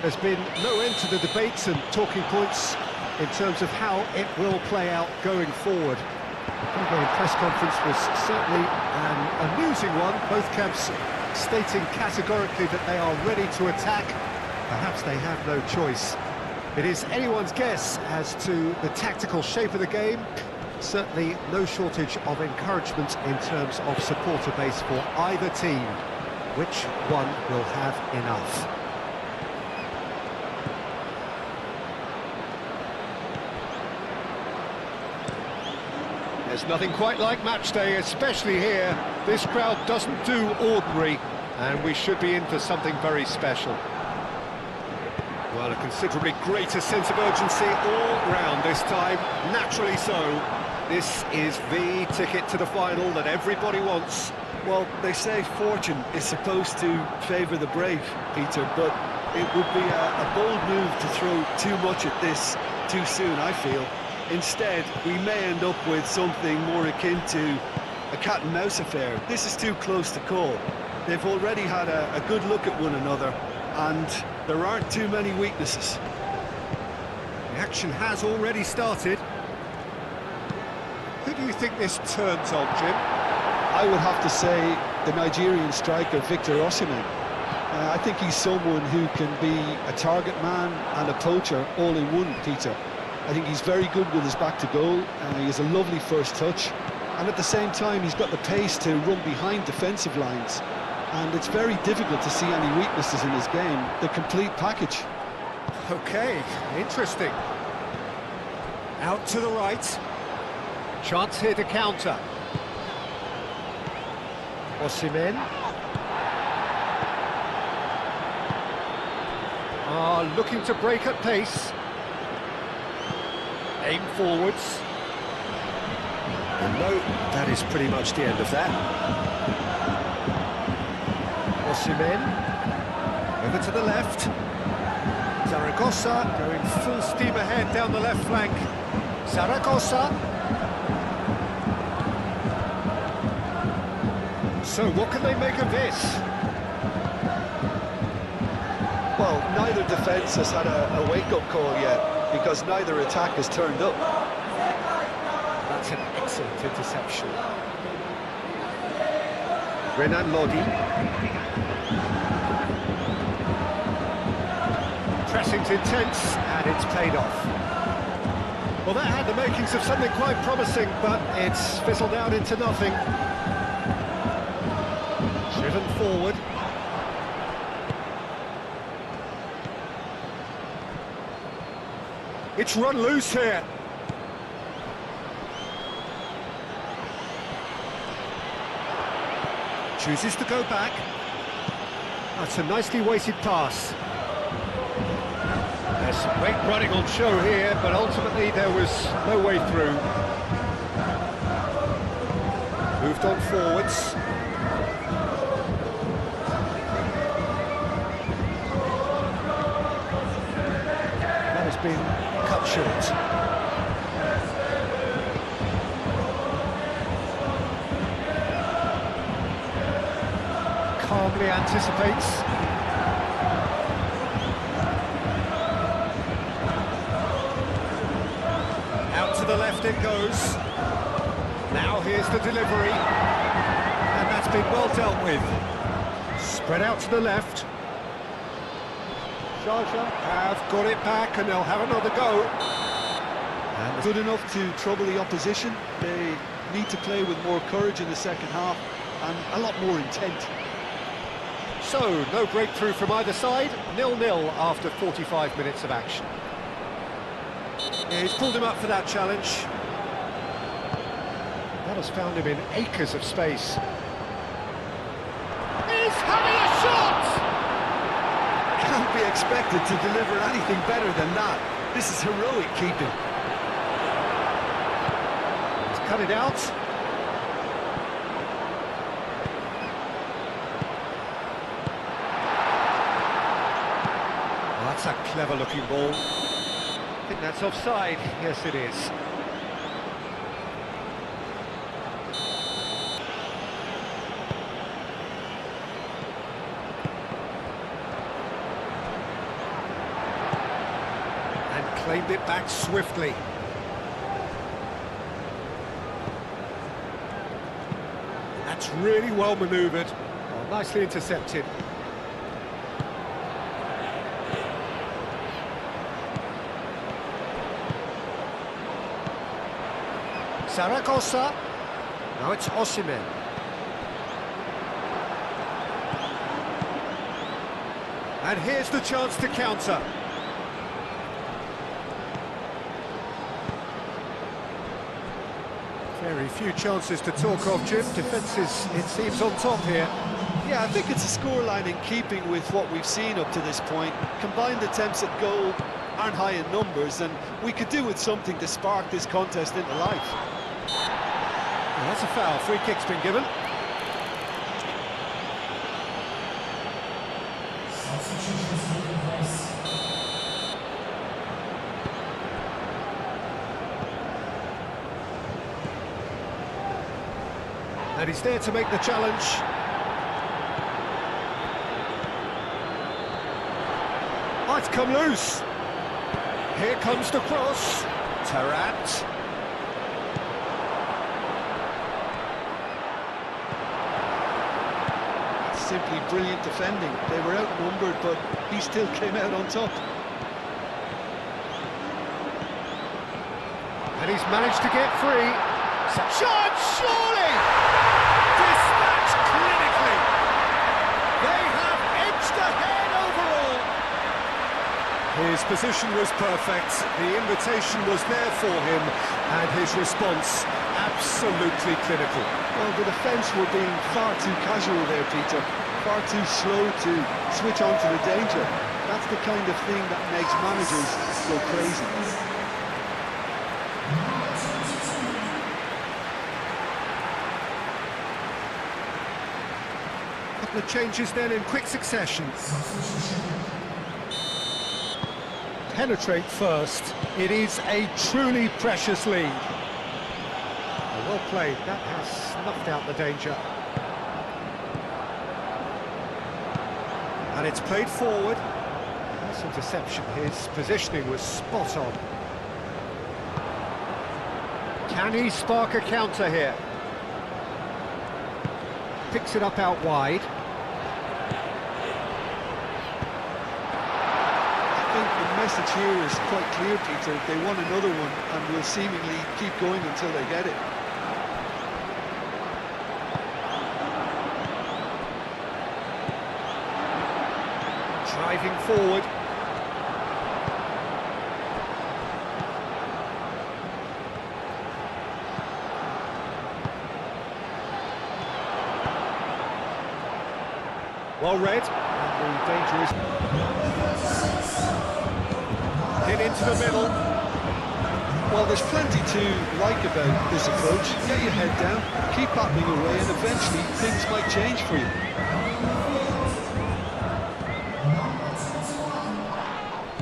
There's been no end to the debates and talking points in terms of how it will play out going forward. The press conference was certainly an amusing one, both camps stating categorically that they are ready to attack. Perhaps they have no choice. It is anyone's guess as to the tactical shape of the game. Certainly no shortage of encouragement in terms of supporter base for either team. Which one will have enough? There's nothing quite like match day, especially here. This crowd doesn't do ordinary, and we should be in for something very special. Well, a considerably greater sense of urgency all round this time, naturally so. This is the ticket to the final that everybody wants. Well, they say fortune is supposed to favour the brave, Peter, but it would be a bold move to throw too much at this too soon, I feel. Instead, we may end up with something more akin to a cat-and-mouse affair. This is too close to call. They've already had a good look at one another, and there aren't too many weaknesses. The action has already started. Who do you think this turns on, Jim? I would have to say the Nigerian striker, Victor Osimhen. I think he's someone who can be a target man and a poacher all in one, Peter. I think he's very good with his back to goal, he has a lovely first touch, and at the same time he's got the pace to run behind defensive lines, and it's very difficult to see any weaknesses in his game, the complete package. Okay, interesting. Out to the right. Chance here to counter. Osimhen. Looking to break at pace. Aim forwards. No, that is pretty much the end of that. Osimhen. Over to the left. Zaragoza going full steam ahead down the left flank. Zaragoza. So what can they make of this? Well, neither defence has had a wake-up call yet, because neither attack has turned up. That's an excellent interception. Renan Lodi. Pressing's intense, and it's paid off. Well, that had the makings of something quite promising, but it's fizzled out into nothing. Driven forward. It's run loose here. Chooses to go back. That's a nicely weighted pass. There's some great running on show here, but ultimately there was no way through. Moved on forwards. That has been cut short. Calmly anticipates. Out to the left it goes. Now here's the delivery. And that's been well dealt with. Spread out to the left. Sharjah have got it back and they'll have another go. And good enough to trouble the opposition. They need to play with more courage in the second half and a lot more intent. So, no breakthrough from either side, 0-0 after 45 minutes of action. Yeah, he's pulled him up for that challenge. That has found him in acres of space. He's having a shot! Can't be expected to deliver anything better than that. This is heroic keeping. He's cut it out. That's a clever-looking ball. I think that's offside. Yes, it is. Claimed it back swiftly. That's really well manoeuvred. Oh, nicely intercepted. Zaragoza. Now it's Osimhen. And here's the chance to counter. Very few chances to talk of, Jim. Defence is, it seems, on top here. Yeah, I think it's a scoreline in keeping with what we've seen up to this point. Combined attempts at goal aren't high in numbers, and we could do with something to spark this contest into life. Well, that's a foul. Free kick's been given. And he's there to make the challenge. Oh, it's come loose. Here comes the cross. Tarat. Simply brilliant defending. They were outnumbered, but he still came out on top. And he's managed to get free. Chance, surely! Dispatched clinically. They have edged ahead overall. His position was perfect. The invitation was there for him, and his response absolutely clinical. Well, the defence were being far too casual there, Peter. Far too slow to switch on to the danger. That's the kind of thing that makes managers go crazy. Couple of changes then in quick succession. Penetrate first. It is a truly precious lead. Well played. That has snuffed out the danger. And it's played forward. Nice interception. His positioning was spot on. Can he spark a counter here? Picks it up out wide. I think the message here is quite clear, Peter. They want another one and will seemingly keep going until they get it. Driving forward. Well read. And the danger is hit into the middle. Well, there's plenty to like about this approach. Get your head down, keep battling away, and eventually things might change for you.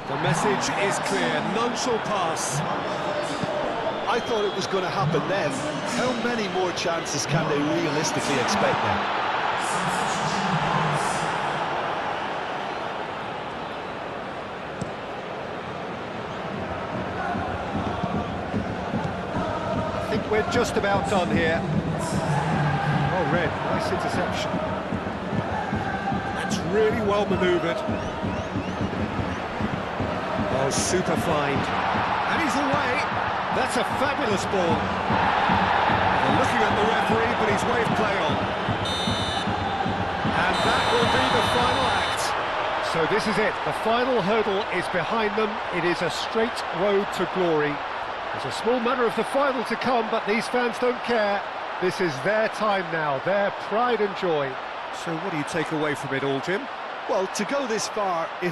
The message is clear, none shall pass. I thought it was going to happen then. How many more chances can they realistically expect now? I think we're just about done here. Well read, nice interception. That's really well manoeuvred. Oh, super find. And he's away. That's a fabulous ball. They're looking at the referee, but he's waved play on. And that will be the final act. So this is it. The final hurdle is behind them. It is a straight road to glory. There's a small matter of the final to come, but these fans don't care. This is their time now, their pride and joy. So what do you take away from it all, Jim? Well, to go this far, it